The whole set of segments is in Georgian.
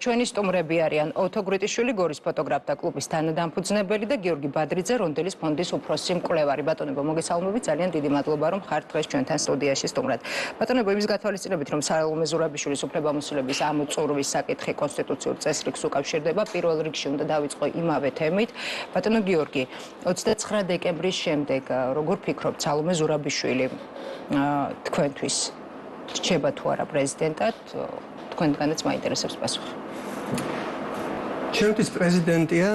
ჩვენი სტუმრები არიან ოთო გრიტიშვილი, გორის ფოტოგრაფთა კლუბის თანადამფუძნებელი და გიორგი ბადრიძე, რონდელის ფონდის უფროსი მკვლევარი. ბატონებო, მოგესალმებით, ძალიან დიდი მადლობა, რომ ხართ დღეს ჩვენთან სტუდიაში სტუმრად. ბატონებო, იმის გათვალისწინებით, რომ სალომე ზურაბიშვილის უფლებამოსილების ამ წურვის საკითხი კონსტიტუციურ წესრიგს უკავშირდება, პირველ რიგში უნდა დავიწყო იმავე თემით. ბატონო გიორგი, 29 დეკემბრის შემდეგ, როგორ ფიქრობთ, სალომე ზურაბიშვილი თქვენთვის რჩება თუ არა პრეზიდენტად? თქვენგანაც მაინტერესებს პასუხი. ჩემთვის პრეზიდენტია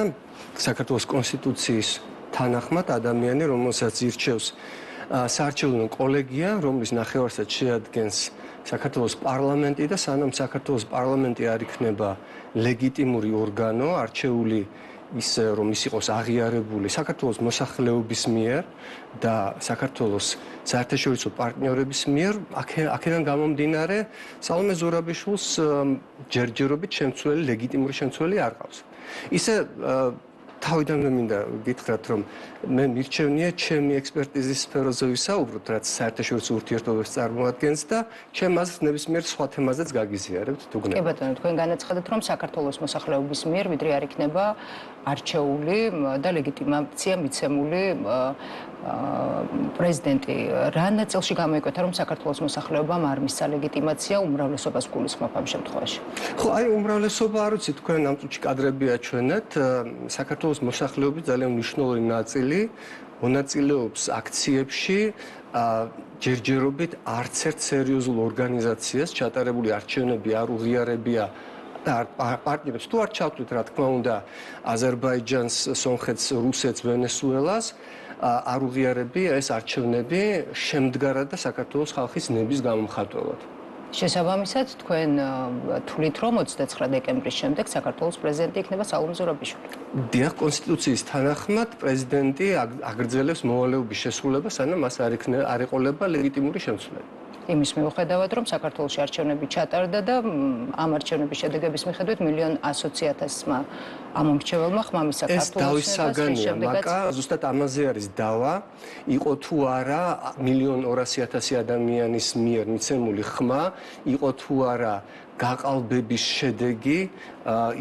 საქართველოს კონსტიტუციის თანახმად ადამიანი, რომელსაც ირჩევს საარჩევნო კოლეგია, რომლის ნახევარსაც შეადგენს საქართველოს პარლამენტი და სანამ საქართველოს პარლამენტი არ იქნება ლეგიტიმური ორგანო, არჩეული ისე რომ ის იყოს აღიარებული საქართველოს მოსახლეობის მიერ და საქართველოს საერთაშორისო პარტნიორების მიერ, აქედან გამომდინარე, სალომე ზურაბიშვილს ჯერჯერობით შემცვლელი, ლეგიტიმური შემცვლელი არ ყავს. ისე თავიდანვე მინდა გითხრათ, რომ მე მირჩევნია ჩემი ექსპერტიზის სფეროზე ვისაუბროთ, რაც საერთაშორისო ურთიერთობებს წარმოადგენს და ჩემ აზრს ნებისმიერ სხვა თემაზეც გაგიზიარებთ თუ გნებთ. კი ბატონო, თქვენ განაცხადეთ, რომ საქართველოს მოსახლეობის მიერ ვიდრე არ იქნება არჩეული და ლეგიტიმაცია მიცემული პრეზიდენტი. რა ნაწილში გამოიკვეთა, რომ საქართველოს მოსახლეობამ არ მისცა ლეგიტიმაცია უმრავლესობას გულისხმობ ამ შემთხვევაში? ხო, აი უმრავლესობა არ ვიცი, თქვენ ამ წუთში კადრები აჩვენეთ, საქართველოს მოსახლეობის ძალიან მნიშვნელოვანი ნაწილი მონაწილეობს აქციებში, ჯერჯერობით არც ერთ სერიოზულ ორგანიზაციას ჩატარებული არჩევნები არ უღიარებია და პარტნიორებს თუ არ ჩავთვლით, რა თქმა უნდა, აზერბაიჯანს, სომხეთს, რუსეთს, ვენესუელას არ უღიარებია ეს არჩევნები შემდგარად და საქართველოს ხალხის ნების გამომხატველად. შესაბამისად, თქვენ თვლით, რომ 29 დეკემბრის შემდეგ საქართველოს პრეზიდენტი იქნება სალომე ზურაბიშვილი? დიახ, კონსტიტუციის თანახმად პრეზიდენტი აგრძელებს მოვალეობის შესრულებას, სანამ მას არ ეყოლება ლეგიტიმური შემცვლელი. იმის მიუხედავად, რომ საქართველოში არჩევნები ჩატარდა და ამ არჩევნების შედეგების მიხედვით 1,100,000-მა ამომრჩეველმა ხმამის საქართველოს ეს დავის საგანია, მაგრამ ზუსტად ამაზე არის დავა, იყო თუ არა 1,200,000 ადამიანის მიერ მიცემული ხმა, იყო თუ არა გაყალბების შედეგი,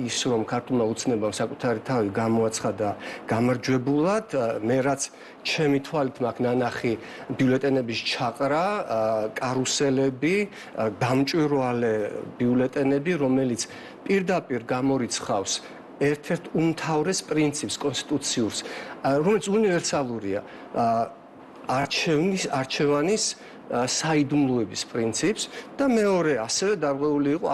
ის რომ ქართულმა უცნებამ საკუთარი თავი გამოაცხადა გამარჯვებულად, მე რაც ჩემი თვალით მაქვს ნანახი ბიულეტენების ჩაყრა, კარუსელები, დამჭვირვალე ბიულეტენები, რომელიც პირდაპირ გამორიცხავს ერთ-ერთ უმთავრეს პრინციპს კონსტიტუციურს, რომელიც უნივერსალურია, არჩევანის საიდუმლოების პრინციპს და მეორე ასევე დარღვეული იყო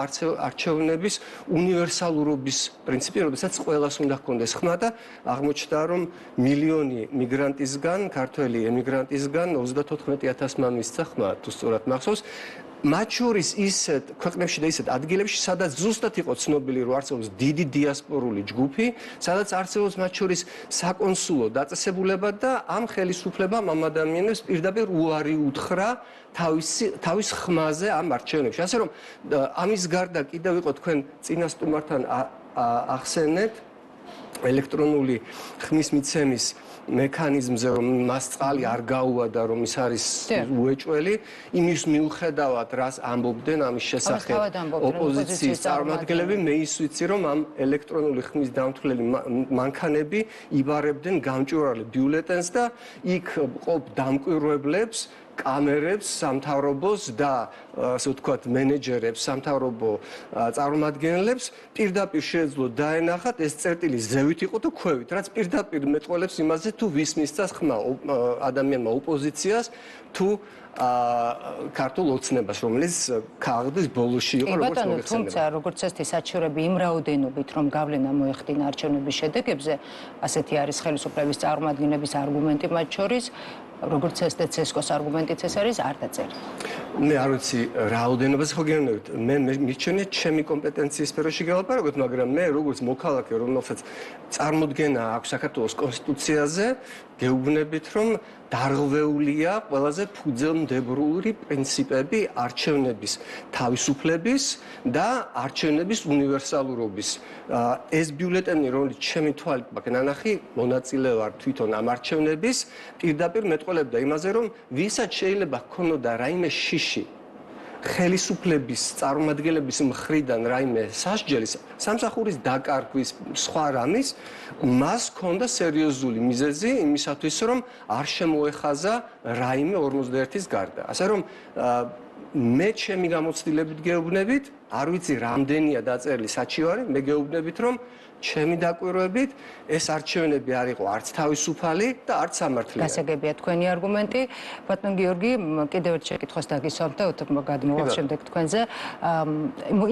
არჩევნების უნივერსალურობის პრინციპი, როდესაც ყველას უნდა ჰქონდეს ხმა და აღმოჩნდა, რომ მილიონი მიგრანტისგან, ქართველი ემიგრანტისგან 34,000-მა მისცა ხმა, თუ სწორად მახსოვს. მათ შორის ისეთ ქვეყნებში და ისეთ ადგილებში, სადაც ზუსტად იყო ცნობილი, რომ არსებობს დიდი დიასპორული ჯგუფი, სადაც არსებობს მათ შორის საკონსულო დაწესებულება და ამ ხელისუფლებამ ამ ადამიანებს პირდაპირ უარი უთხრა თავის ხმაზე ამ არჩევნებში. ასე რომ ამის გარდა კიდევ იყო თქვენ წინა სტუმართან ახსენეთ ელექტრონული ხმის მიცემის მექანიზმზე, რომ მას წყალი არ გაუვადა, რომ ის არის უეჭველი, იმის მიუხედავად, რას ამბობდნენ ამის შესახებ ოპოზიციის წარმომადგენლები, მე ის ვიცი, რომ ამ ელექტრონული ხმის დამთვლელი მანქანები იბარებდნენ გამჭვირვალე ბიულეტენს და იქ ყოფ დამკვირვებლებს, კამერებს, სამთავრობოს და ასე ვთქვათ, მენეჯერებს, სამთავრობო წარმომადგენლებს პირდაპირ შეეძლო დაენახათ ეს წერტილი ზევით იყო თუ ქვევით, რაც პირდაპირ მეტყველებს იმაზე, თუ ვის მისცა ხმა ადამიანმა ოპოზიციას თუ ქართულ ოცნებას, რომელიც քաղաքის ბოლოში იყო, როგორც მოიხსენებოდა. თუმცა, როგორც წესი, საჩივრები იმ რაოდენობით, რომ გავლენა მოეხდინა არჩევნების შედეგებზე, ასეთი არის ხელისუფლების წარმომადგენლების არგუმენტი მათ შორის, როგორც წესი, ცესკოს არგუმენტიც ეს არის, არ დაწერა. მე არ ვიცი რაოდენობას ხო გეუბნებით, მე მირჩენია ჩემი კომპეტენციის სფეროში გელაპარაკოთ, მაგრამ მე როგორც მოქალაქე, რომელსაც წარმოდგენა აქვს საქართველოს კონსტიტუციაზე, გეუბნებით, რომ დარღვეულია ყველაზე ფუძემდებლური პრინციპები არჩევნების თავისუფლების და არჩევნების უნივერსალურობის. ეს ბიულეტენი, რომელიც ჩემი თვალით მაქვს ნანახი, მონაწილე ვარ თვითონ ამ არჩევნების, პირდაპირ მეტყველებდა იმაზე, რომ ვისაც შეიძლება ჰქონოდა რაიმე შიში ხელისუფლების წარმომადგენლების მხრიდან რაიმე სასჯელის, სამსახურის დაკარგვის, სხვა რამის, მას ჰქონდა სერიოზული მიზეზი იმისათვის, რომ არ შემოეხაზა რაიმე 51-ის გარდა. ასე რომ მე ჩემი გამოცდილებით გეუბნებით, არ ვიცი რამდენია დაწერილი საჩივარი, მე გეუბნებით, რომ ჩემი დაკვირვებით ეს არჩევნები არ იყო არც თავისუფალი და არც სამართლიანი. გასაგებია თქვენი არგუმენტი. ბატონ გიორგი, კიდევ ერთ შეკითხვას დაგისვამთ და გადმოვალ შემდეგ თქვენზე.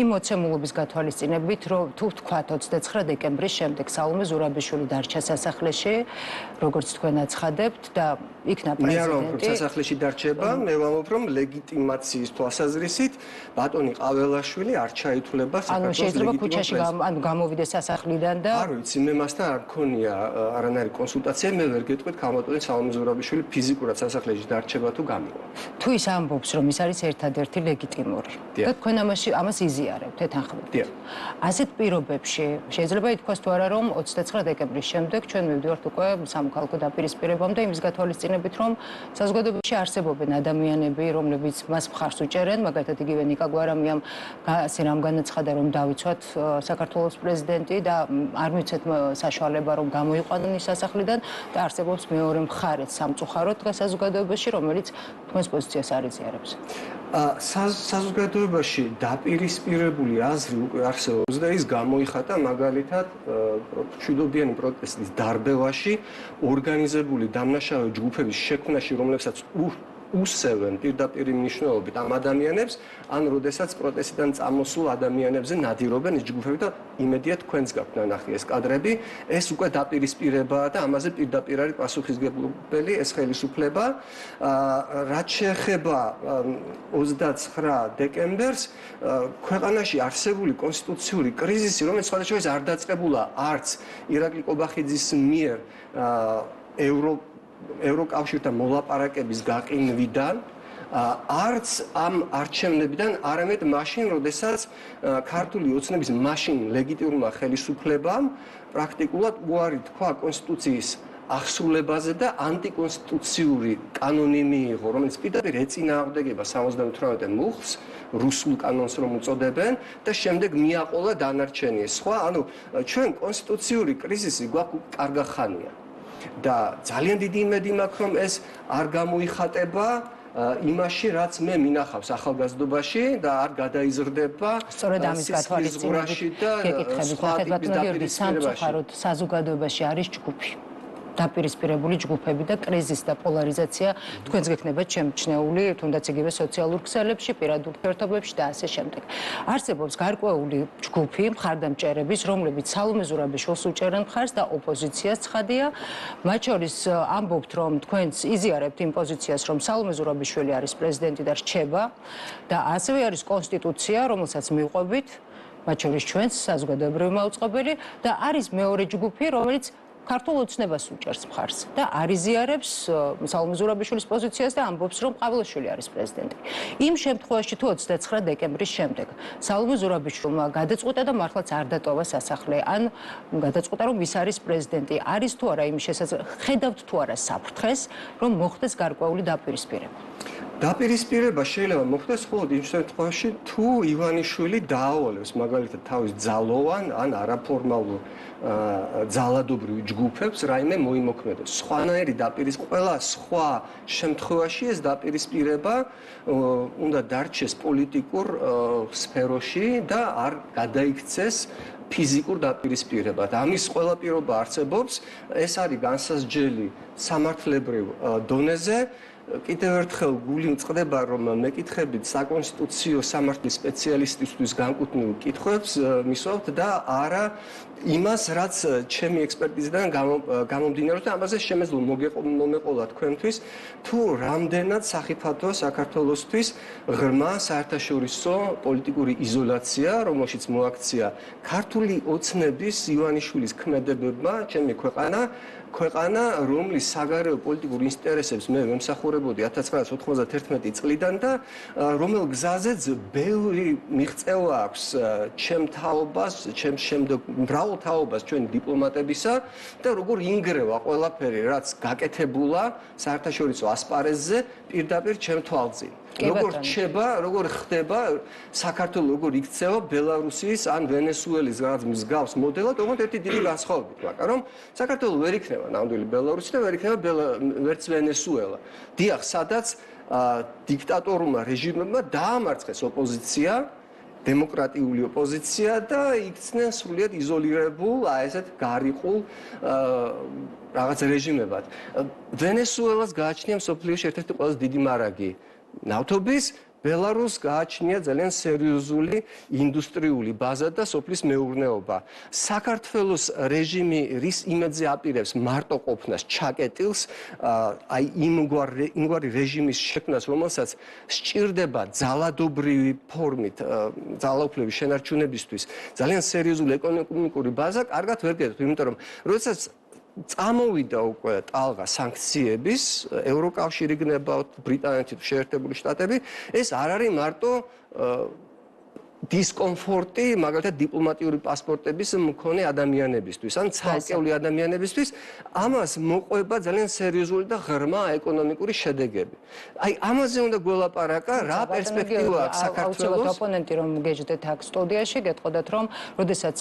იმ მოცემულობის გათვალისწინებით, რომ თუ ვთქვათ 29 დეკემბრის შემდეგ სალომე ზურაბიშვილი დარჩა სასახლეში, როგორც თქვენ აცხადებთ და იქნა პრეზიდენტი. მე არ ვამბობ სასახლეში დარჩება, მე ვამბობ, რომ ლეგიტიმაციის თვალსაზრისით ბატონი ყაველაშვილი არ ჩაითვლება საქართველოს შეიძლება ქუჩაში გამოვიდეს სასახლიდან და არ ვიცი, მე მასთან არ მქონია არანაირი კონსულტაცია, მე ვერ გეტყვით ქალბატონი სალომე ზურაბიშვილი ფიზიკურად სასახლეში დარჩება თუ გამივა. თუ ის ამბობს, რომ ის არის ერთადერთი ლეგიტიმური და თქვენ ამას იზიარებთ ეთანხმებით. ასეთ პირობებში შეიძლება ითქვას თუ არა, რომ 29 დეკემბრის შემდეგ ჩვენ მივდივართ უკვე სამოქალაქო დაპირისპირებამდე იმის გათვალისწინებით, რომ საზოგადოებაში არსებობენ ადამიანები, რომლებიც მას მხარს უჭერენ, მაგალითად იგივე ნიკა გვარამიამ ასე რამ განაცხადა, რომ დავიცვათ საქართველოს პრეზიდენტი და არ მიცეთ საშუალება, რომ გამოიყვანონ ის სასახლიდან და არსებობს მეორე მხარეც სამწუხაროდ დღეს საზოგადოებაში, რომელიც თქვენს პოზიციას არ იზიარებს. საზოგადოებაში დაპირისპირებული აზრი უკვე არსებობს და ის გამოიხატა მაგალითად მშვიდობიანი პროტესტის დარბევაში ორგანიზებული დამნაშავე ჯგუფების შექმნაში, რომლებსაც უსევენ პირდაპირ მნიშვნელობით ამ ადამიანებს, ან როდესაც პროტესტიდან წამოსულ ადამიანებზე ნადირობენ ეს ჯგუფები და იმედია თქვენს გაქვთ ნახი ეს კადრები, ეს უკვე დაპირისპირებაა და ამაზე პირდაპირ არის პასუხისმგებელი ეს ხელისუფლება. რაც შეეხება 29 დეკემბერს, ქვეყანაში არსებული კონსტიტუციური კრიზისი, რომელიც სხვადასხვა არ დაწყებულა არც ირაკლი კობახიძის მიერ ევროკავშირთან მოლაპარაკების გაყინვიდან, არც ამ არჩევნებიდან, არამედ მაშინ, როდესაც ქართული ოცნების მაშინ ლეგიტიმურმა ხელისუფლებამ პრაქტიკულად უარი თქვა კონსტიტუციის აღსრულებაზე და ანტიკონსტიტუციური კანონი მიიღო, რომელიც პირდაპირ ეწინააღმდეგება 78 მუხლს, რუსულ კანონს რომ უწოდებენ და შემდეგ მიაყოლა დანარჩენი. სხვა, ანუ ჩვენ კონსტიტუციური კრიზისი გვაქვს კარგახანია. და ძალიან დიდი იმედი მაქვს, რომ ეს არ გამოიხატება იმაში, რაც მე მინახავს ახალგაზრდობაში და არ გადაიზრდება სწორედ ამის გათვალისწინებით გეკითხებით, ბატონო გიორგი, სამწუხაროდ საზოგადოებაში არის ჯგუფი დაპირისპირებული ჯგუფები და კრიზისი და პოლარიზაცია თქვენს გექნებათ შემჩნეული, თუნდაც იგივე სოციალურ ქსელებში, პირად ურთიერთობებში და ასე შემდეგ. არსებობს გარკვეული ჯგუფი მხარდამჭერების, რომლებიც სალომე ზურაბიშვილს უჭერენ მხარს და ოპოზიციას ცხადია. მათ შორის ამბობთ, რომ თქვენს იზიარებთ იმ პოზიციას, რომ სალომე ზურაბიშვილი არის პრეზიდენტი და რჩება და ასევე არის კონსტიტუცია, რომელსაც მივყვებით, მათ შორის ჩვენს საზოგადოებრივი მაუწყებელი და არის მეორე ჯგუფი, რომელიც ქართულ ოცნებას უჭერს მხარს და არ იზიარებს სალომე ზურაბიშვილის პოზიციას და ამბობს, რომ ყაველაშვილი არის პრეზიდენტი. იმ შემთხვევაში თუ 29 დეკემბრის შემდეგ სალომე ზურაბიშვილმა გადაწყვიტა და მართლაც არ დატოვა სასახლე, ან გადაწყვიტა, რომ ის არის პრეზიდენტი, არის თუ არა იმის შესაძლებლობა, ხედავთ თუ არა საფრთხეს, რომ მოხდეს გარკვეული დაპირისპირება. დაპირისპირება შეიძლება მოხდეს მხოლოდ იმ შემთხვევაში, თუ ივანიშვილი დაავალებს მაგალითად თავის ძალოვან ან არაფორმალურ ძალადობრივ ჯგუფებს რაიმე მოიმოქმედოს. სხვანაირი ყველა სხვა შემთხვევაში ეს დაპირისპირება უნდა დარჩეს პოლიტიკურ სფეროში და არ გადაიქცეს ფიზიკურ დაპირისპირებად. ამის ყველა პირობა არსებობს, ეს არის განსაზღვრელი სამართლებრივ დონეზე. კიდევ ერთხელ გული მწყდება, რომ მეკითხებით საკონსტიტუციო სამართლის სპეციალისტისთვის განკუთვნილ კითხვებს მისვავთ და არა იმას, რაც ჩემი ექსპერტიზიდან გამომდინარეობს და ამაზე შემეძლო მომეყოლა თქვენთვის, თუ რამდენად სახიფათოა საქართველოსთვის ღრმა საერთაშორისო პოლიტიკური იზოლაცია, რომელშიც მოაქცია ქართული ოცნების ივანიშვილის ქმედებებმა ჩემი ქვეყანა, რომლის საგარეო პოლიტიკურ ინტერესებს მე ვემსახურებოდი 1991 წლიდან და რომელ გზაზეც ბევრი მიღწევა აქვს ჩემ თაობას, ჩემ შემდეგ მრავალ თაობას ჩვენი დიპლომატებისა და როგორ ინგრევა ყველაფერი, რაც გაკეთებულა საერთაშორისო ასპარეზზე პირდაპირ ჩემ თვალწინ. როგორ რჩება, როგორ ხდება საქართველოს როგორ იქცევა ბელარუსის ან ვენესუელის რაღაც მსგავს მოდელად, თუმცა ერთი დიდი განსხვავებით, მაგრამ რომ საქართველოს ვერ იქნება ნამდვილი ბელარუსი და ვერ იქნება ვერც ვენესუელა. დიახ, სადაც დიქტატორულმა რეჟიმებმა დაამარცხეს ოპოზიცია, დემოკრატიული ოპოზიცია და იქცნენ სრულიად იზოლირებულ, ესეთ გარიყულ რაღაც რეჟიმებად. ვენესუელას გააჩნია მსოფლიოში ერთ-ერთი ყველაზე დიდი მარაგი ნავთობის, ბელარუსს გააჩნია ძალიან სერიოზული ინდუსტრიული ბაზა და სოფლის მეურნეობა. საქართველოს რეჟიმი რის იმედზე აპირებს მარტო ყოფნას, ჩაკეტილს, აი იმგვარი რეჟიმის შექმნას, რომელსაც სჭირდება ძალადობრივი ფორმით, ძალაუფლების შენარჩუნებისთვის ძალიან სერიოზული ეკონომიკური ბაზა, კარგად ვერ გეტყვით, იმიტომ რომ როდესაც წამოვიდა უკვე ტალღა სანქციების, ევროკავშირი გნებავთ, ბრიტანეთი, შეერთებული შტატები, ეს არ არის მარტო დისკომფორტი, მაგალითად დიპლომატიური პასპორტების მქონე ადამიანებისთვის, ან ცალკეული ადამიანებისთვის, ამას მოყვება ძალიან სერიოზული და ღრმა ეკონომიკური შედეგები. აი, ამაზე უნდა გველაპარაკა, რა პერსპექტივა აქვს საქართველოს. ოპონენტი რომ გეჯდეთ აქ სტუდიაში, გეტყოდათ რომ, როდესაც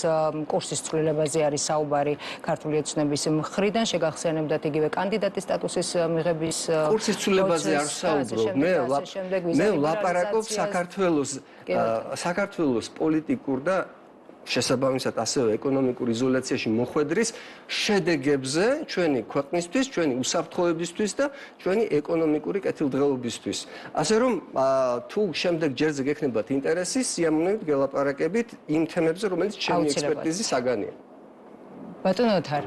კურსის ცვლილებაზე არის საუბარი ქართული ოცნების მხრიდან, შეგახსენებდათ იგივე კანდიდატის სტატუსის მიღების კურსის ცვლილებაზე არ ვსაუბრობ, მე ვლაპარაკობ საქართველოს პოლიტიკურ და შესაბამისად ასევე ეკონომიკურ იზოლაციაში მოხვედრის შედეგებზე ჩვენი ქვეყნისთვის, ჩვენი უსაფრთხოებისთვის და ჩვენი ეკონომიკური კეთილდღეობისთვის. ასე რომ თუ შემდეგ ჯერზე გექნებათ ინტერესი, სიამოვნებით გელაპარაკებით იმ თემებზე, რომელიც ჩემი ექსპერტიზის საგანია. ბატონო თარ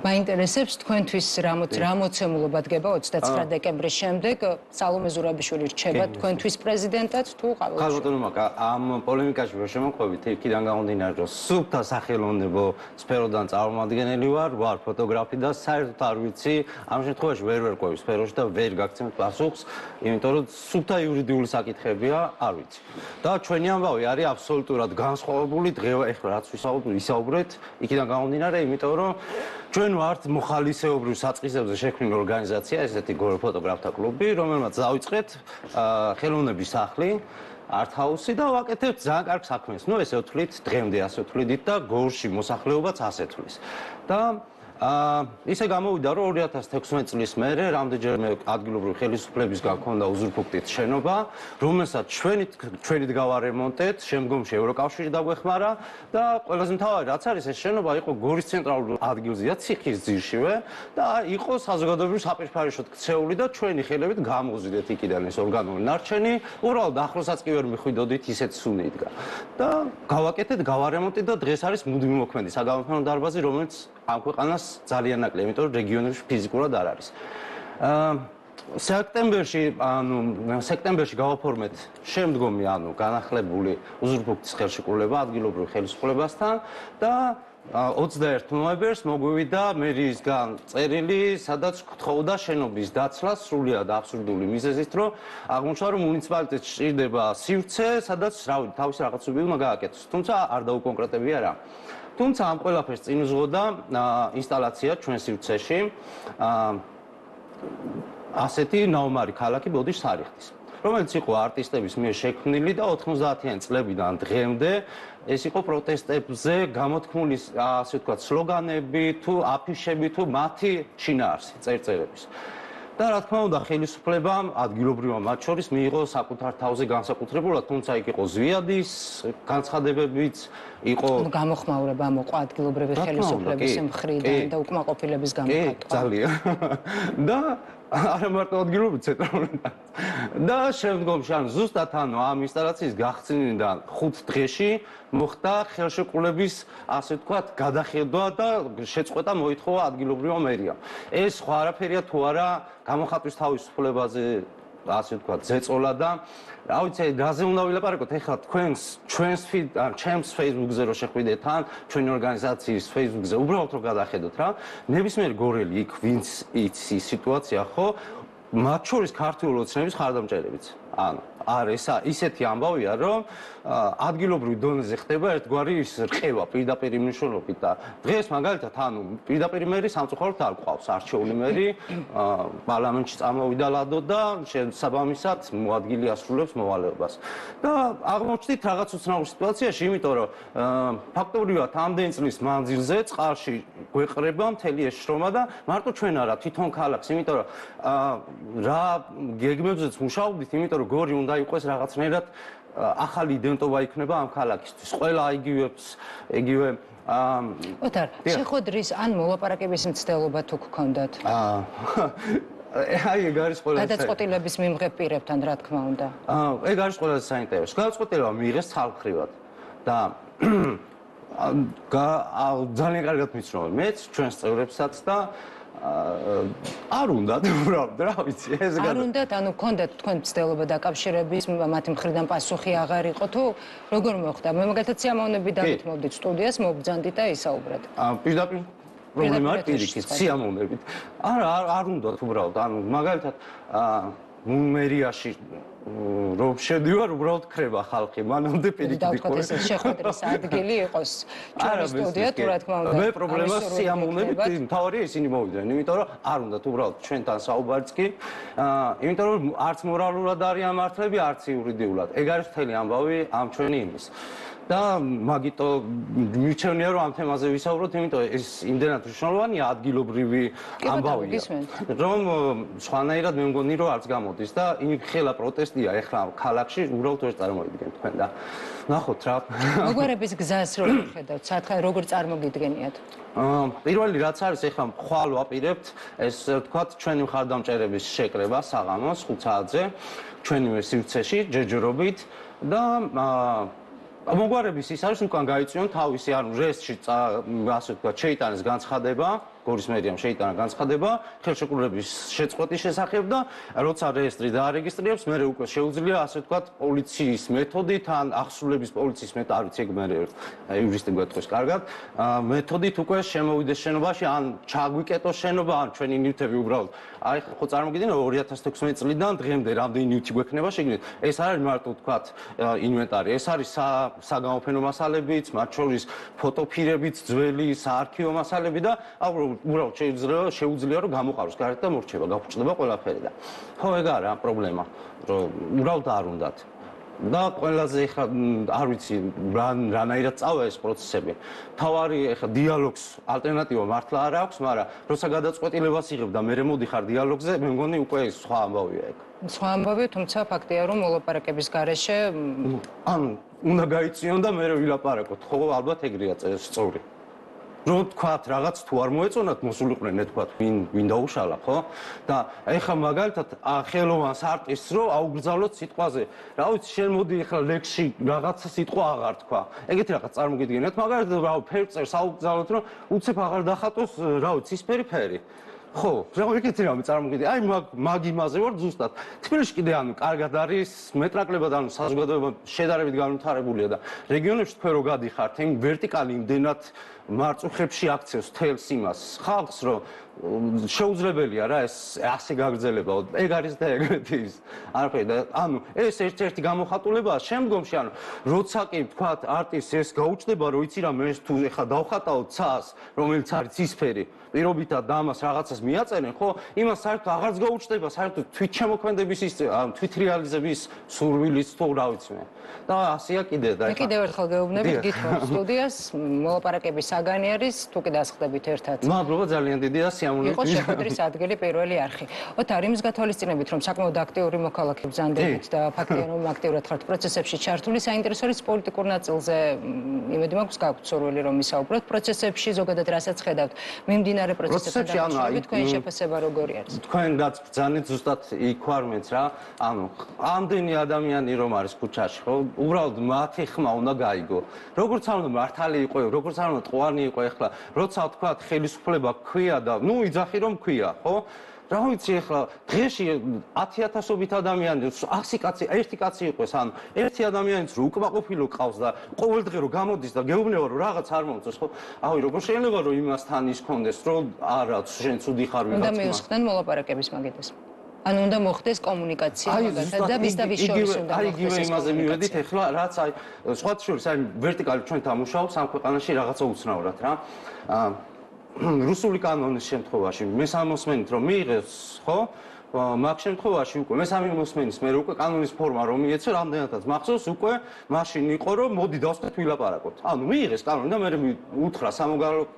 მაინტერესებს თქვენთვის რა მოცემულობა დგება 29 დეკემბრის შემდეგ სალომე ზურაბიშვილი რჩება თქვენთვის პრეზიდენტად თუ ყავილ ბატონო მაკა ამ პოლემიკაში რო შემოყვებით იქიდან გამომდინარე რომ სუფთა სახელოვნებო სფეროდან წარმომადგენელი ვარ ფოტოგრაფი და საერთოდ არ ვიცი ამ შემთხვევაში ვერ ყვევი სფეროში და ვერ გაგცემთ პასუხს იმიტომ რომ სუფთა იურიდიული საკითხებია არ ვიცი და ჩვენი ამბავი არის აბსოლუტურად განსხვავებული დღევა ეხლა რაც ვისაუბრეთ იქიდან გამომდინარე იმიტომ რომ ჩვენ ვართ მოხალისეობრივ საწყისებზე შექმნილი ორგანიზაცია, ესეთი ფოტოგრაფთა კლუბი, რომელმაც დავიწყეთ ხელოვნების სახლი, არტ-ჰაუსი და ვაკეთებთ ძალიან კარგ საქმეს. ნუ ესე ვთვლით, დღემდე ასე ვთვლით და გორში მოსახლეობაც ასე თვლის. და ისე გამოვიდა რომ 2016 წლის მერე რამდენჯერმე ადგილობრივი ხელისუფლებისგან ჰქონდა უზურპუქტით შენობა, რომელსაც ჩვენით გავარემონტეთ, შემდგომში ევროკავშირი დაგვეხმარა და ყველაზე მთავარი რაც არის ეს შენობა იყო გორის ცენტრალურ ადგილზეა ციხის ძირშივე და იყო საზოგადოებრივ საპირისპიროშოთ ქცეული და ჩვენი ხელებით გამოვზიდეთ იქიდან ეს ორგანული ნარჩენი, უბრალოდ ახლოსაც კი ვერ მიხვიდოდით ისეთ სუნი იდგა. და გავაკეთეთ, გავარემონტეთ და დღეს არის მუდმივი მოქმედი საგამოფენო დარბაზი, რომელიც ამ ქვეყანას ძალიან ნაკლია, იმიტომ რომ რეგიონებში ფიზიკურად არ არის. სექტემბერში გავაფორმეთ შემდგომი, განახლებული უზურპუქტის ხელშეკრულება ადგილობრივ ხელისუფლებასთან და 21 ნოემბერს მოგვივიდა მერიისგან წერილი, სადაც გთხოვდა შენობის დაცლას სრულიად აბსურდული მიზეზით, რომ აღმოჩნდა, რომ მუნიციპალიტეტს სჭირდება სივრცე, სადაც თავისი რაღაცები უნდა გააკეთოს. თუმცა არ დაუკონკრეტებია რა. თუმცა ამ ყველაფერს წინ უძღოდა ინსტალაცია ჩვენ სივრცეში ასეთი ნაომარი ქალაქი ბოდიშ სარიხტის, რომელიც იყო არტისტების მიერ შექმნილი და 90-იანი წლებიდან დღემდე ეს იყო პროტესტებზე გამოთქმული ასე ვთქვათ სლოგანები თუ აფიშები თუ მათი შინაარსი წერწერების. და რა თქმა უნდა ხელისუფლებამ ადგილობრივმა მათ შორის მიიღო საკუთარ თავზე განსაკუთრებულად, თუმცა იქ იყო ზვიადის განცხადებებიც, იყო გამოხმაურება მოყვა ადგილობრივი ხელისუფლების მხრიდან და უკმაყოფილების გამოხატვა. ძალიან. და არა მარტო ადგილობრივი ცენტრალური და შემდგომში ზუსტად ამ ინსტალაციის გახსნიდან 5 დღეში მოხდა ხელშეკრულების ასე ვთქვათ გადახედვა და შეწყვეტა მოითხოვა ადგილობრივმა მერიამ. ეს სხვა არაფერია თუ არა გამოხატვის თავისუფლებაზე ასე ვთქვათ ზეწოლა და რა ვიცი რაზე უნდა ვილაპარაკოთ ეხლა ჩემს Facebook-ზე რო შეხვიდეთ ან ჩვენი ორგანიზაციის Facebook-ზე უბრალოდ რო გადახედოთ რა ნებისმიერ გორელი იქ ვინც იცის სიტუაცია ხო მათ შორის ქართული ოცნების ხარდამჭერებიც ანუ არის ისეთი ამბავია, რომ ადგილობრივ დონეზე ხდება ერთგვარი ის რყევა პირდაპირ მნიშვნელობით და დღეს მაგალითად ანუ პირდაპირ მერი სამწუხაროდ არ ყავს არჩეული მერი პარლამენტში წამოვიდა ლადო და შესაბამისად მოადგილი ასრულებს მოვალეობას. და აღმოჩნდით რაღაც უცნაურ სიტუაციაში, იმიტომ რომ ფაქტობრივად ამდენ წლის მანძილზე წყალში გვეყრება მთელი ეს შრომა და მარტო ჩვენ არა თვითონ ქალაქს, იმიტომ რომ რა გეგმებზეც მუშაობდით, იმიტომ რომ გორი უნდა იყოს რაღაცნაირად ახალი იდენტობა იქნება ამ ქალაქისთვის. ყველა იგივე ოთარ, შეხვედრის ან მოლაპარაკების მცდელობა თუ გქონდათ? აი ეგ არის ყველაზე გადაწყვეტილების მიმღებ პირებთან, რა თქმა უნდა. ეგ არის ყველაზე საინტერესო. გადაწყვეტილება მიიღეს ცალმხრივად და ძალიან კარგად მიცნობენ მეც, ჩვენს წევრებსაც და არ უნდათ უბრალოდ რა ვიცი ეს არ უნდათ ანუ გქონდათ თქვენ მცდელობა დაკავშირების მათი მხრიდან პასუხი აღარ იყო თუ როგორ მოხდა მე მაგალითად სიამოვნებით დამითმობდით სტუდიას მობრძანდით და ისაუბრეთ პირდაპირ პრობლემა არ პირიქით სიამოვნებით არ უნდათ უბრალოდ ანუ მაგალითად მერიაში რომ შედივარ უბრალოდ ხრება ხალხი მანამდე პირიქით იყო ეს შეხვედრის ადგილი იყოს ჩვენი სტუდია თუ რა თქმა უნდა მე პრობლემას სიამოვნებით მთავარია ისინი მოვიდნენ იმიტომ რომ არ უნდათ უბრალოდ ჩვენთან საუბარიც კი იმიტომ რომ არც მორალურად არიან მართლები არც იურიდიულად ეგ არის მთელი ამბავი ამ ჩვენი იმის და მაგიტო მიჩვენია რომ ამ თემაზე ვისაუბროთ იმიტომ ეს იმდენად მნიშვნელოვანია ადგილობრივი ამბავია რომ სხვანაირად მე მგონი რომ არც გამოდის და იმ ხელა პროტესტია ეხლა ქალაქში უბრალოდ ვერ წარმოვიდგენ თქვენ და ნახოთ რა მოგვარების გზას რო ხედავთ სათხარ როგორ წარმოგიდგენიათ პირველი რაც არის ეხლა ხვალ ვაპირებთ ეს თქვათ ჩვენი მხარდამჭერების შეკრება საღამოს 5 საათზე ჩვენივე სივრცეში ჯეჯორობით და მოგვარების ის არის უკან გაიწვიონ თავისი ანუ რესტში ასე ვთქვათ შეიტანეს განცხადება გორის მერიამ შეიტანა განცხადება ხელშეკრულების შეწყვეტის შესახებ და როცა რეესტრი დაარეგისტრირებს მე უკვე შეუძლია ასე ვთქვათ პოლიციის მეთოდით ან აღსრულების პოლიციის მეთოდით არ ვიცი ეგ მე იურისტი გვეთქვის კარგად მეთოდით უკვე შემოვიდეს შენობაში ან ჩაგვიკეტოს შენობა ან ჩვენი ნივთები უბრალოდ აი ხო წარმოგიდგენთ 2016 წლიდან დღემდე რამდენი ნივთი გვექნება შეგიძლიათ ეს არ არის მარტო ვთქვათ ინვენტარი ეს არის საგამოფენო მასალებიც მათ შორის ფოტოფირებიც ძველი საარქივო მასალები და უბრალოდ შეუძლია რომ გამოყაროს გარეთ და მორჩება გაფუჭდება ყველაფერი და ხო ეგ არა პრობლემა რომ უბრალოდ არ უნდათ და ყველაზე ეხლა არ ვიცი რანაირად წავა ეს პროცესები თავარი ეხლა დიალოგს ალტერნატივა მართლა არ აქვს მაგრამ როცა გადაწყვეტილებას იღებ და მე მოდიხარ დიალოგზე მე მგონი უკვე სხვა ამბავია ეგ სხვა ამბავია თუმცა ფაქტია რომ მოლაპარაკების გარეშე ანუ უნდა გაიწიონ და მე ვილაპარაკოთ ხო ალბათ ეგრეა სწორი რო თქვათ რაღაც თუ არ მოეწონათ მოსულიყვნენ თქვათ ვინ დაუშალა ხო და ეხლა მაგალითად ხელოვანს არტისტს რო აუგრძალოთ სიტყვაზე რა ვიცი შენ მოდი ეხლა ლექსში რაღაცა სიტყვა აღარ თქვა ეგეთი რაღაც წარმოგიდგენიათ მაგალითად რა ფერწერს აუგრძალოთ რომ უცებ აღარ დახატოს რა ვიცი ცისფერი ფერი ხო, რა ეგეთი რამე წარმოგიდგენთ. აი მაგ იმაზე ვარ ზუსტად. თბილისში კიდე ანუ კარგად არის მეტრაკლებად ანუ საზოგადოება შედარებით განვითარებულია და რეგიონებში თქვენ რო გადიხართ, იმ ვერტიკალი იმდენად მარწუხებში აქცევს თელს იმას ხალხს რომ შეუძლებელია რა ეს ასე გაგრძელება. ეგ არის და ეგრეთი ის. არაფერი და ანუ ეს ერთ-ერთი გამოხატულებაა შემდგომში ანუ როცა კი თქვათ არტისტს ეს გაუჩნდება რომ იცი რა მე თუ ეხლა დავხატავ ცას რომელიც არის ცისფერი პირობითად და ამას რაღაცას მიაწერენ ხო იმას საერთოდ აღარც გაუჩნდება საერთოდ თვითშემოქმედების ის თვით რეალიზების სურვილის თუ რა ვიცი მე და ასეა კიდე და ეხლა კიდევ ერთხელ გეუბნებით გითხოვთ სტუდიას მოლაპარაკების საგანი არის თუ კი დასხდებით ერთად მადლობა ძალიან დიდია სიამოვნებით იყო შეხვედრის ადგილი პირველი არხი ოთარ იმის გათვალისწინებით რომ საკმაოდ აქტიური მოქალაქე ბრძანდებით და ფაქტია რომ აქტიურად ხართ პროცესებში ჩართული საინტერესო არის პოლიტიკურ ნაწილზე იმედი მაქვს გაქვთ სურვილი რომ ისაუბროთ პროცესებში ზოგადად რასაც ხედავთ მიმდინარე პროცესებთან დაკავშირებით თქვენი შეფასება როგორი არის თქვენ რაც ბრძანეთ ზუსტად იქ ვარ მეც რა ანუ ამდენი ადამიანი რომ არის ქუჩაში ხო უბრალოდ მათი ხმა უნდა გაიგო როგორც არ უნდა მართალი იყო როგორც არ უნდა ტყვანი იყო ეხლა როცა თქვათ ხელისუფლება ქვია და ნუ იძახი რომ ქვია ხო რა ვიცი ეხლა დღეში 10000-ობით ადამიანი 100 კაცი ერთი კაცი იყოს ან ერთი ადამიანიც რო უკმაყოფილო ყავს და ყოველ დღე რო გამოდის და გეუბნება რომ რაღაც არ მომწონს ხო ავი როგორ შეიძლება რომ იმასთან ის კონდეს რომ არა შენ ცუდი ხარ ვიღაც უნდა მიუსხდნენ მოლაპარაკების მაგიდეს ანუ უნდა მოხდეს კომუნიკაცია მაგალითად და ვის და ვის შორის უნდა აი მოხდეს იგივე იმაზე მივედით ეხლა რაც აი სხვათა შორის აი ვერტიკალი ჩვენ თამუშავთ სამ ქვეყანაში რაღაცა უცნაურად რა რუსული კანონის შემთხვევაში მე სამოსმენით რომ მიიღეს ხო მაგ შემთხვევაში უკვე მე სამი მოსმენის მე უკვე კანონის ფორმა რომ მიეცე რამდენადაც მახსოვს უკვე მაშინ იყო რომ მოდი დავსვათ ვილაპარაკოთ ანუ მიიღეს კანონი და მე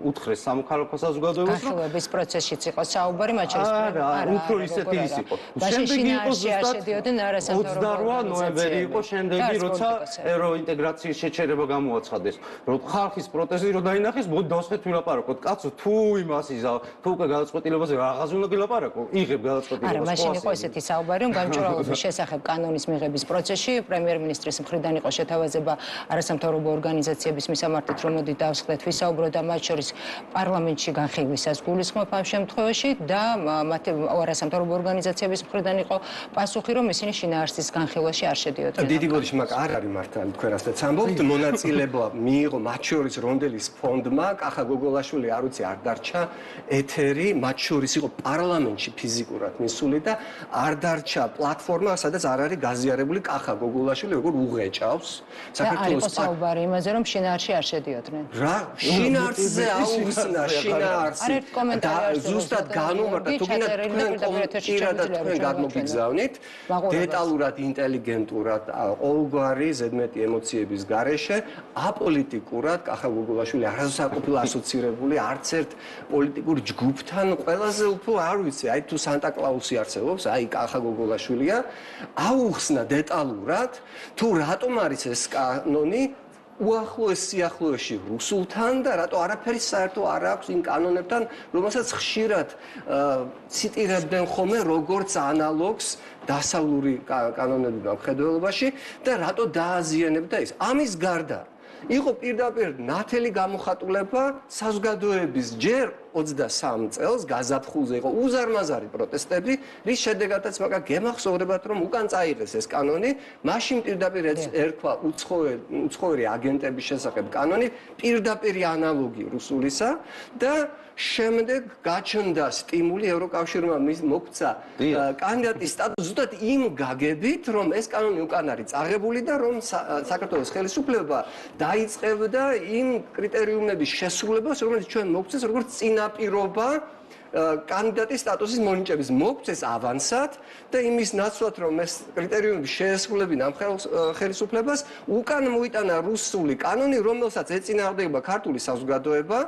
უთხრეს სამოქალაქო საზოგადოებას რომ განხილვების პროცესშიც იყო საუბარი მათ შორის არა უფრო ისეთი ის იყო შემდეგი იყო ზუსტად 28 ნოემბერი იყო შემდეგი როცა ევროინტეგრაციის შეჩერება გამოაცხადეს რომ ხალხის პროტესტი რომ დაინახეს მოდი დავსვათ ვილაპარაკოთ კაცო თუ იმას იზა თუ უკვე გადაწყვეტილებაზე რაღაც უნდა ვილაპარაკო იღებ გადაწყვეტილებას მაშინ იყო ესეთი საუბარი, რომ გამჭვირვალობის შესახებ კანონის მიღების პროცესში პრემიერ-მინისტრის მხრიდან იყო შეთავაზება არასამთავრობო ორგანიზაციების მისამართით, რომ მოდი დავსხდეთ ვისაუბროთ და მათ შორის პარლამენტში განხილვისას გულისხმობ ამ შემთხვევაში და მათ არასამთავრობო ორგანიზაციების მხრიდან იყო პასუხი, რომ ისინი შინაარსის განხილვაში არ შედიოდნენ. დიდი ბოდიში მაგ არ არის მართალი თქვენ რასაც ამბობთ, მონაწილეობა მიიღო მათ შორის რონდელის ფონდმა, კახა გოგოლაშვილი არ ვიცი არ დარჩა ეთერი, მათ შორის იყო პარლამენტში ფიზიკურად მისული და არ დარჩა პლატფორმა, სადაც არ არის გაზიარებული კახა გოგოლაშვილი, როგორ უღეჭავს საქართველოს საუბარი იმაზე, რომ შინაარსში არ შედიოდნენ. რა, შინაარსზე აუხსნა, შინაარსი. არერთ კომენტარი არ ზუსტად განუმარტა, თუ გინდა თქვენ გადმოგიგზავნით, დეტალურად, ინტელიგენტურად, ყოველგვარი ზედმეტი ემოციების გარეშე, აპოლიტიკურად კახა გოგოლაშვილი არასდროს არ ყოფილა ასოცირებული არც ერთ პოლიტიკურ ჯგუფთან, ყველაზე უფრო არ ვიცი, აი თუ სანტა კლაუსი არსებობს, აი კახა გოგოლაშვილია, აუხსნა დეტალურად, თუ რატომ არის ეს კანონი უახლოეს სიახლოვეში რუსულთან და რატო არაფერი საერთო არ აქვს იმ კანონებთან, რომელსაც ხშირად ციტირებდნენ ხოლმე როგორც ანალოგს დასავლური კანონებიდან მხედველობაში და რატო დააზიანებდა ის. ამის გარდა იყო პირდაპირ ნათელი გამოხატულება საზოგადოების ჯერ 23 წელს გაზაფხულზე იყო უზარმაზარი პროტესტები, რის შედეგადაც მაგა გემახსოვრებათ რომ უკან წაიღეს ეს კანონი, მაშინ პირდაპირ ერქვა უცხოური აგენტების შესახებ კანონი, პირდაპირი ანალოგი რუსულისა და შემდეგ გაჩნდა სტიმული ევროკავშირმა მოგცა კანდიდატის სტატუსი ზუსტად იმ გაგებით, რომ ეს კანონი უკან არის წაღებული და რომ საქართველოს ხელისუფლება დაიწყებდა იმ კრიტერიუმების შესრულებას, რომელიც ჩვენ მოგცეს როგორც წინაპირობა კანდიდატის სტატუსის მონიჭების მოგცეს ავანსად და იმის ნაცვლად რომ ეს კრიტერიუმები შეესრულებინა ამ ხელისუფლებას უკან მოიტანა რუსული კანონი რომელსაც ეწინააღმდეგება ქართული საზოგადოება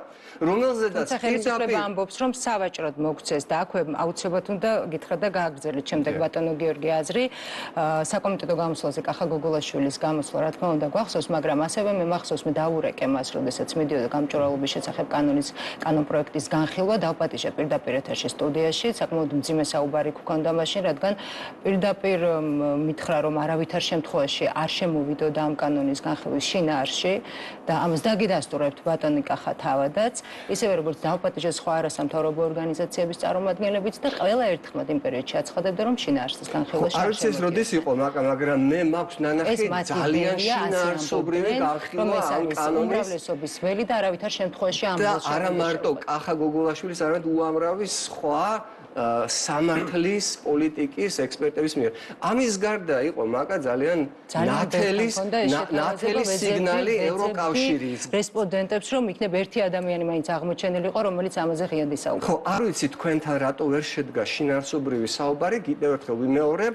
რომელზედაც ხელისუფლება ამბობს რომ სავაჭროდ მოგცეს და აქვე აუცილებლად უნდა გითხრათ და გააგრძელეთ შემდეგ ბატონო გიორგი აზრი საკომიტეტო გამოსვლაზე კახა გოგოლაშვილის გამოსვლა რა თქმა უნდა გვახსოვს მაგრამ ასევე მე მახსოვს მე დავურეკე მას როდესაც მიდიოდა გამჭვირვალობის შესახებ კანონ პროექტის განხილვა დავპატიჟე პირდაპირ ეთერში სტუდიაში საკმაოდ მძიმე საუბარი გქონდა მაშინ რადგან პირდაპირ მითხრა რომ არავითარ შემთხვევაში არ შემოვიდოდა ამ კანონის განხილვის შინაარსში და ამას დაგიდასტურებთ ბატონი კახა თავადაც ისევე როგორც დავპატიჟე სხვა არასამთავრობო ორგანიზაციების წარმომადგენლებიც და ყველა ერთხმად იმ პერიოდში აცხადებდა რომ შინაარსის განხილვა არ ვიცი ეს როდის იყო მაგრამ მე მაქვს ნანახი ძალიან შინაარსობრივი განხილვა ამ კანონის უმრავლესობის ველი და არავითარ შემთხვევაში ამ და არა მარტო კახა გოგოლაშვილის არამედ უამრავი სხვა სამართლის პოლიტიკის ექსპერტების მიერ. ამის გარდა იყო მაგა ძალიან ნათელი სიგნალი ევროკავშირის რესპონდენტებს რომ იქნებ ერთი ადამიანი მაინც აღმოჩენილიყო რომელიც ამაზე ღიად ისაუბრა. ხო, არ ვიცი თქვენთან რატო ვერ შედგა შინაარსობრივი საუბარი, კიდევ ერთხელ ვიმეორებ,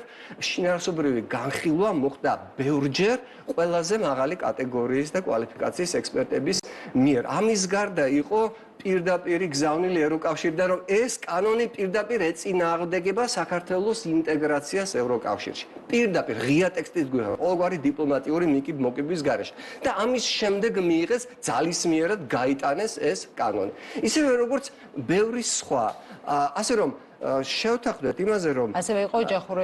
შინაარსობრივი განხილვა მოხდა ბევრჯერ ყველაზე მაღალი კატეგორიის და კვალიფიკაციის ექსპერტების მიერ. ამის გარდა იყო პირდაპირი გზავნილი ევროკავშირიდან რომ ეს კანონი პირდაპირ ეწინააღმდეგება საქართველოს ინტეგრაციას ევროკავშირში. პირდაპირ ღია ტექსტით გვიხსნა ყოველგვარი დიპლომატიური მოკიდვის გარეშე. და ამის შემდეგ მიიღეს ძალისმიერად გაიტანეს ეს კანონი. ისევე როგორც ბევრი სხვა, ასე რომ შევთანხმდეთ იმაზე რომ ასევე იყო ოჯახური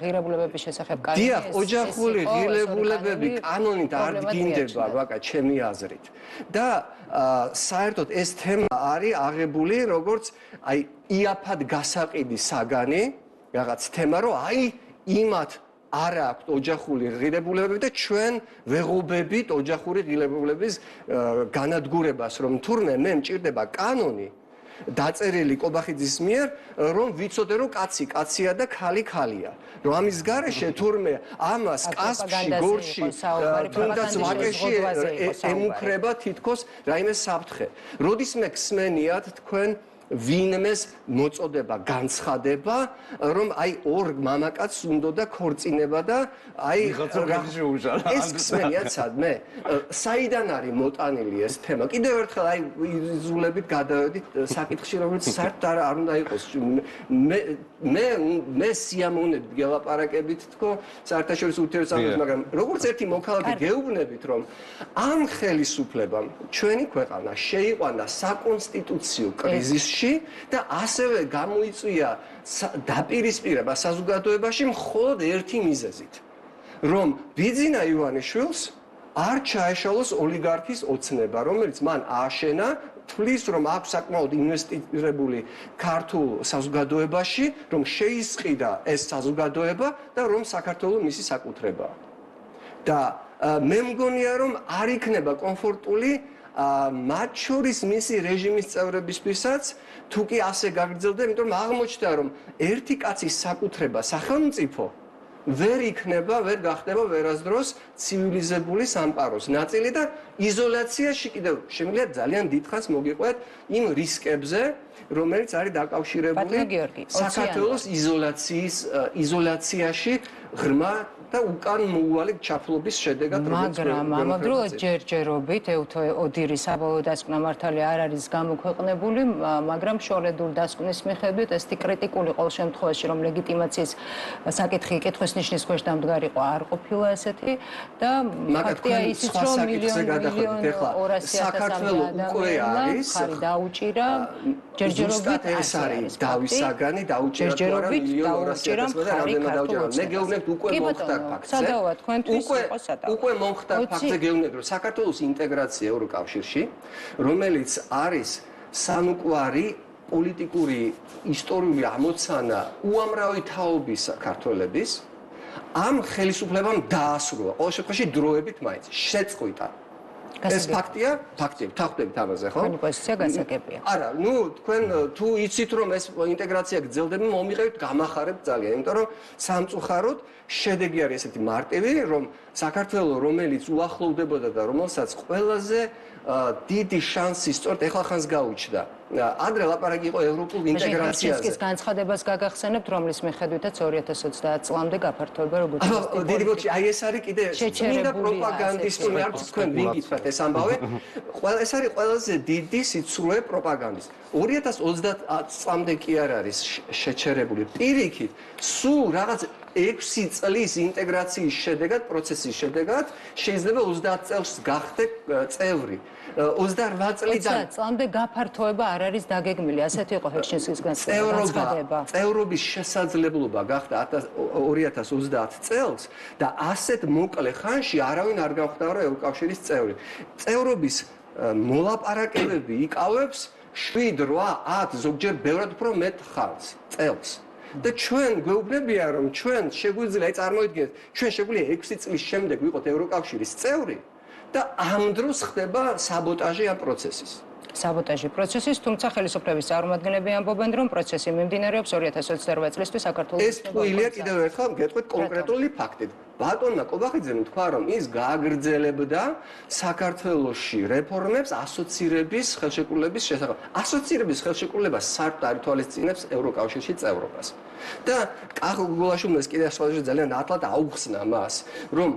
ღირებულებების შესახებ კანონი. დიახ, ოჯახური ღირებულებები კანონით არ დგინდება, ვაკა, ჩემი აზრით. და საერთოდ ეს თემა არის აღებული როგორც აი იაფად გასაყიდი საგანი, რაღაც თემა, რომ აი იმათ არ აქვს ოჯახური ღირებულებები და ჩვენ ვეღობებით ოჯახური ღირებულების განადგურებას, რომ თურმე მე მჭირდება კანონი დაწერილი კობახიძის მიერ, რომ ვიცოდე რომ კაცია და ქალი ქალია. რომ ამის გარეშე თურმე ამას კასპში, გორში, თუნდაც ვაკეში ემუქრება თითქოს რაიმე საფრთხე. როდისმე გსმენიათ თქვენ ვინმეს მოწოდება განცხადება, რომ აი ორ მამაკაცს უნდა ქორწინება და აი ეს გსმენიათ სადმე? საიდან არის მოტანილი ეს თემა? კიდევ ერთხელ აი იზულებით გადავედით საკითხში, რომელიც საერთოდ არ უნდა იყოს. მე სიამოვნებით გელაპარაკებით თქო საერთაშორისო ურთიერთობებს, მაგრამ როგორც ერთი მოქალაქე გეუბნებით, რომ ამ ხელისუფლებამ ჩვენი ქვეყანა შეიყვანა საკონსტიტუციო კრიზისში და ასევე გამოიწვია დაპირისპირება საზოგადოებაში მხოლოდ ერთი მიზეზით, რომ ბიძინა ივანიშვილს არ ჩაეშალოს ოლიგარქის ოცნება, რომელიც მან ააშენა, თვლის, რომ აქვს საკმაოდ ინვესტირებული ქართულ საზოგადოებაში, რომ შეისყიდა ეს საზოგადოება და რომ საქართველოს მისი საკუთრებაა. და მე მგონია, რომ არ იქნება კომფორტული მათ შორის მისი რეჟიმის წევრებისთვისაც, თუ კი ასე გაგრძელდება, იმიტომ რომ აღმოჩნდა, რომ ერთი კაცის საკუთრება სახელმწიფო ვერ იქნება, ვერ გახდება ვერასდროს ცივილიზებული სამყაროს ნაწილი და იზოლაციაში კიდევ შემიძლია ძალიან დიდხანს მოგიყვეთ იმ რისკებზე, რომელიც არის დაკავშირებული საქართველოს იზოლაციაში ღრმა და უკან მოუვალი ჩაფლობის შედეგად, მაგრამ ამავდროულად ჯერჯერობით ოდირის საბოლოო დასკვნა მართალი არ არის გამოქვეყნებული, მაგრამ შორედურ დასკვნის მიხედვით ესეთი კრიტიკული ყოველ შემთხვევაში, რომ ლეგიტიმაციის საკითხი კითხვის ნიშნის ქვეშ დამდგარიყო არ ყოფილა ესეთი და ფაქტია ისიც, რომ მილიონ 200,000 ადამიანს ხარი დაუჭირა ჯერჯერობით ეს არის დავისაგანი დაუჭირა თუ არა მილიონ 200,000 და რამდენად დაუჭირა. მე გეუბნებთ უკვე მომხდარ სადავა თქვენთვის იყო სადავა. უკვე მომხდარ ფაქტზე გეუბნებთ, რომ საქართველოს ინტეგრაცია ევროკავშირში, რომელიც არის სანუკვარი პოლიტიკური ისტორიული ამოცანა უამრავი თაობის საქართველების, ამ ხელისუფლებამ დაასრულა. ყოველ შემთხვევაში დროებით მაინც შეწყვიტა. ეს ფაქტია, ვთანხმდებით ამაზე, ხო? თქვენი პოზიცია გასაგებია. არა, თქვენ თუ იცით რომ ეს ინტეგრაცია გრძელდება, მომიყევით, გამახარებთ ძალიან, იმიტომ რომ სამწუხაროდ შედეგი არის ესეთი მარტივი, რომ საქართველოს რომელიც უახლოვდებოდა და რომელსაც ყველაზე დიდი შანსი სწორედ ეხლა გაუჩნდა. ადრე ლაპარაკი იყო ევროპულ ინტეგრაციაზე. ეს განცხადებას გაგახსენებთ, რომლის მიხედვითაც 2030 წლამდე გაფართოება როგორც დიდი ბოჭი, აი ეს არის კიდე წმინდა პროპაგანდისტული, არც თქვენ ვიგითხრათ ეს ამბავი. ეს არის ყველაზე დიდი სიცრუე პროპაგანდის. 2030 წლამდე კი არ არის შეჩერებული. პირიქით, სულ რაღაც 6 წლის ინტეგრაციის შედეგად, პროცესის შედეგად შეიძლება 30 წელს გახდე წევრი. 28 წლიდან 20 წლამდე გაფართოება არ არის დაგეგმილი, ასეთი იყო ჰელშინკის განცხადება. წევრობის შესაძლებლობა გახდა 2030 წელს და ასეთ მოკლე ხანში არავინ არ გამხდარა ევროკავშირის წევრი. წევრობის მოლაპარაკებები იკავებს 7, 8, 10 ზოგჯერ ბევრად უფრო მეტ ხანს წელს. და ჩვენ გვეუბნებია, რომ ჩვენ შეგვიძლია წარმოიდგინეთ, ჩვენ შეგვიძლია 6 წლის შემდეგ ვიყოთ ევროკავშირის წევრი და ამ დროს ხდება საბოტაჟი ამ პროცესის. საბოტაჟი პროცესის, თუმცა ხელისუფლების წარმომადგენლები ამბობენ, რომ პროცესი მიმდინარეობს 2028 წლისთვის საქართველოს. ეს ტყუილია კიდევ ერთხელ გეტყვით კონკრეტული ფაქტით. ბატონმა კობახიძემ თქვა, რომ ის გააგრძელებდა საქართველოში რეფორმებს ასოცირების ხელშეკრულების შესახებ. ასოცირების ხელშეკრულება საერთოდ არ ითვალისწინებს ევროკავშირში წევრობას. და კახოგულაშვილს კიდევ სხვადასხვა ძალიან ათლად აუხსნა მას, რომ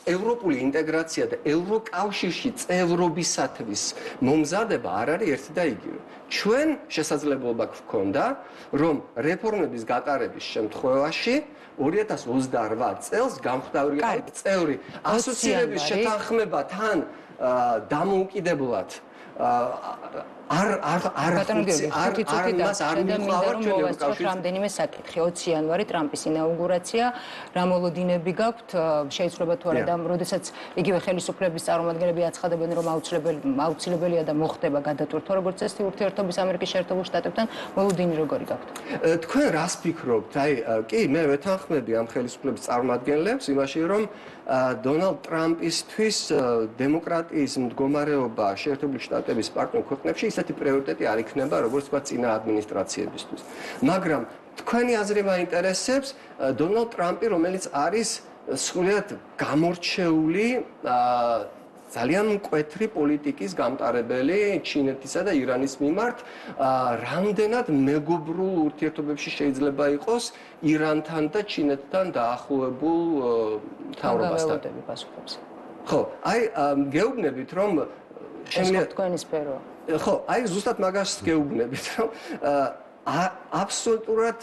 ევროპული ინტეგრაცია და ევროკავშირში წევრობისათვის მომზადება არ არის ერთი და იგივე. ჩვენ შესაძლებლობა გვქონდა, რომ რეფორმების გატარების შემთხვევაში 2028 წელს გამხდარიყავით წევრი. ასოცირების შეთანხმება თან დამოუკიდებლად რამდენიმე საკითხი 20 იანვარი ტრამპის ინაუგურაცია რა მოლოდინები გაქვთ შეიძლება თუ არა და როდესაც იგივე ხელისუფლების წარმომადგენლები აცხადებენ რომ აუცილებელია და მოხდება გადატვირთვა როგორც წესი ურთიერთობის ამერიკის შეერთებულ შტატებთან მოლოდინი როგორი გაქვთ თქვენ რას ფიქრობთ აი კი მე ვეთანხმები ამ ხელისუფლების წარმომადგენლებს იმაში რომ დონალდ ტრამპისთვის დემოკრატიის მდგომარეობა შეერთებულ შტატების პარტნიორ ქვეყნებში ისეთი პრიორიტეტი არ იქნება, როგორც თქვა წინა ადმინისტრაციებისთვის. მაგრამ თქვენი აზრი მაინტერესებს დონალდ ტრამპი, რომელიც არის სრულიად გამორჩეული ძალიან მკვეთრი პოლიტიკის გამტარებელი ჩინეთისა და ირანის მიმართ, რამდენად მეგობრულ ურთიერთობებში შეიძლება იყოს ირანთან და ჩინეთთან დაახლოებულ მთავრობასთან. ხო, აი გეუბნებით, რომ შემიძლია თქვენი სფერო. ხო, აი ზუსტად მაგას გეუბნებით, რომ აბსოლუტურად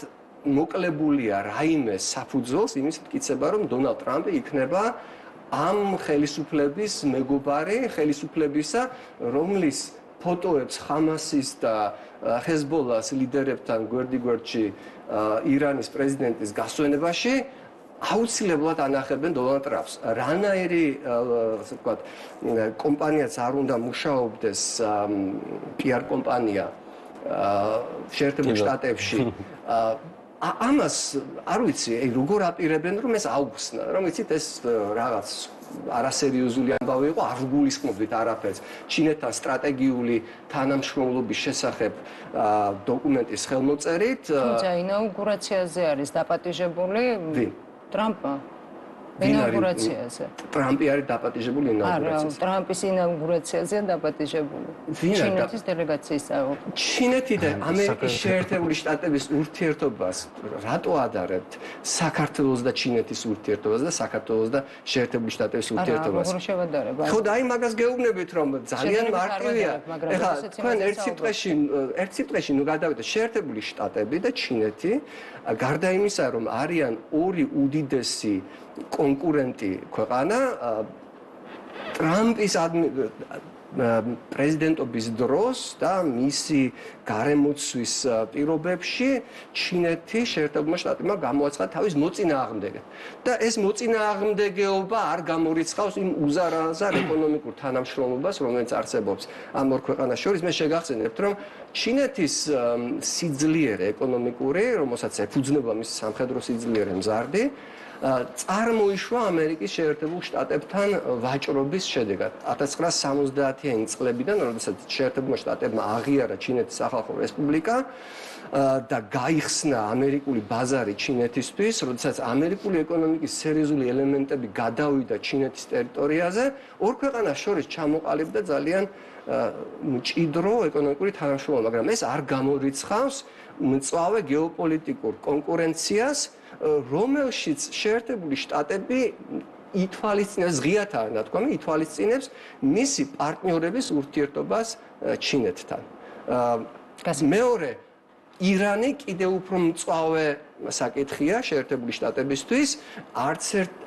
მოკლებულია რაიმე საფუძველს იმის მტკიცება, რომ დონალდ ტრამპი იქნება ამ ხელისუფლების მეგობარი, ხელისუფლებისა, რომლის ფოტოებს ხამასის და ჰეზბოლას ლიდერებთან გვერდიგვერდში ირანის პრეზიდენტის გასვენებაში აუცილებლად ანახებენ დონალდ ტრამპს. რანაირი, ასე ვთქვათ, კომპანიაც არ უნდა მუშაობდეს PR კომპანია შეერთებულ შტატებში ამას არ ვიცი, როგორ აპირებენ რომ ეს აუხსნა, რომ იცით ეს რაღაც არასერიოზული ამბავი იყო, არ გულისხმობთ არაფერს. ჩინეთთან სტრატეგიული თანამშრომლობის შესახებ დოკუმენტის ხელმოწერით. თუმცა ინაუგურაციაზე არის დაპატიჟებული ტრამპა. ინაუგურაციაზე. ტრამპი არის დაპატიჟებული ინაუგურაციაზე. არა, ტრამპის ინაუგურაციაზეა დაპატიჟებული. ჩინეთის დელეგაციის წევრი. ჩინეთი და ამერიკის შეერთებული შტატების ურთიერთობას რატო ადარებთ საქართველოს და ჩინეთის ურთიერთობას და საქართველოს და შეერთებული შტატების ურთიერთობას? როგორ შევადარებ? ხო და აი მაგას გეუბნებით რომ ძალიან მარტივია. ეხლა თქვენ ერთ სიტყვაში ნუ გადავიდეთ შეერთებული შტატები და ჩინეთი გარდა იმისა რომ არიან ორი უდიდესი კონკურენტი ქვეყანა ტრამპის პრეზიდენტობის დროს და მისი გარემოცვის პირობებში ჩინეთი შეერთებულმა შტატებმა გამოაცხადა თავის მოწინააღმდეგე. და ეს მოწინააღმდეგეობა არ გამორიცხავს იმ უზარ-აზარ ეკონომიკურ თანამშრომლობას, რომელიც არსებობს ამ ორ ქვეყანას შორის. მე შეგახსენებთ, რომ ჩინეთის სიძლიერე ეკონომიკური, რომელსაც ეფუძნება მის სამხედრო სიძლიერე მზარდი, წარმოიშვა ამერიკის შეერთებულ შტატებთან ვაჭრობის შედეგად. 1970-იანი წლებიდან, როდესაც შეერთებულმა შტატებმა აღიარა ჩინეთის სახალხო რესპუბლიკა და გაიხსნა ამერიკული ბაზარი ჩინეთისთვის, როდესაც ამერიკული ეკონომიკის სერიოზული ელემენტები გადავიდა ჩინეთის ტერიტორიაზე, ორ ქვეყანას შორის ჩამოყალიბდა ძალიან მჭიდრო ეკონომიკური თანამშრომლობა, მაგრამ ეს არ გამორიცხავს მწვავე გეოპოლიტიკურ კონკურენციას, რომელშიც შეერთებული შტატები ითვალისწინებს ღიათ არ ნათქვამი, ითვალისწინებს მისი პარტნიორების ურთიერთობას ჩინეთთან. მეორე ირანი კიდევ უფრო მწვავე საკითხია შეერთებული შტატებისთვის,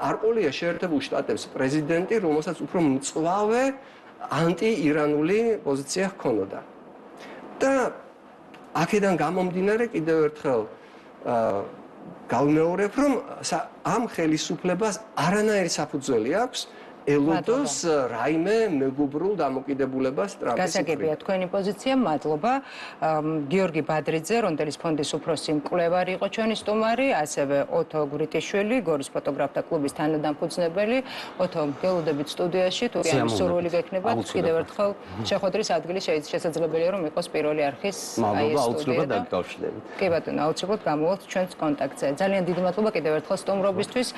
არ ყოლია შეერთებულ შტატებს პრეზიდენტი, რომელსაც უფრო მწვავე ანტიირანული პოზიცია ჰქონოდა. და აქედან გამომდინარე კიდევ ერთხელ გავიმეორებ, რომ ამ ხელისუფლებას არანაირი საფუძველი აქვს ელოდოს რაიმე მეგობრულ დამოკიდებულებას ტრამპის. გასაგებია თქვენი პოზიცია, მადლობა. გიორგი ბადრიძე, რონდელის ფონდის უფროსი მკვლევარი იყო ჩვენი სტუმარი, ასევე ოთო გვრიტიშვილი, გორის ფოტოგრაფთა კლუბის თანადამფუძნებელი. ოთო, გელოდებით სტუდიაში, თუ კი ამ სურვილი გექნებათ, კიდევ ერთხელ შეხვედრის ადგილი შესაძლებელია რომ იყოს პირველი არხის აი ეს სტუდია და დაკავშირებით. კი ბატონო, აუცილებლად გამოვავალთ ჩვენს კონტაქტზე. ძალიან დიდი მადლობა კიდევ ერთხელ სტუმრობისთვის.